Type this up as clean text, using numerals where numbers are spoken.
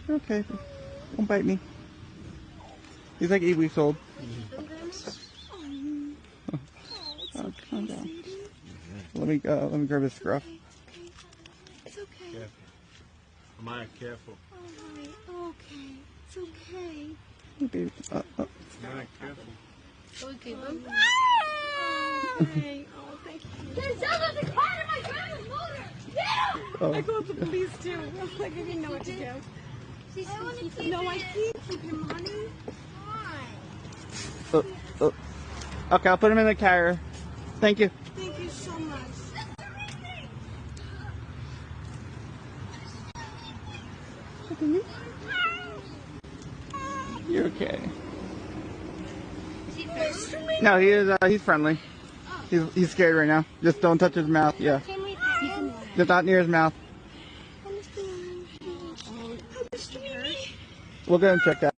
Okay. Don't bite me. He's like 8 weeks old. Oh, calm down. Let me grab his scruff. It's okay. Careful. Maya, careful. Okay. It's okay. Hey, baby. Maya, careful. Okay, Bum. Okay. Oh, thank you. There's someone in the car in my grandma's motor. Get him! Oh. I called the police too. Like I didn't know what to do. I want to keep him. I can't keep him, honey. Why? Okay, I'll put him in the carrier. Thank you. Thank you so much. You're okay. No, he is. He's friendly. He's scared right now. Just don't touch his mouth. Yeah. Just not near his mouth. We'll go and check that.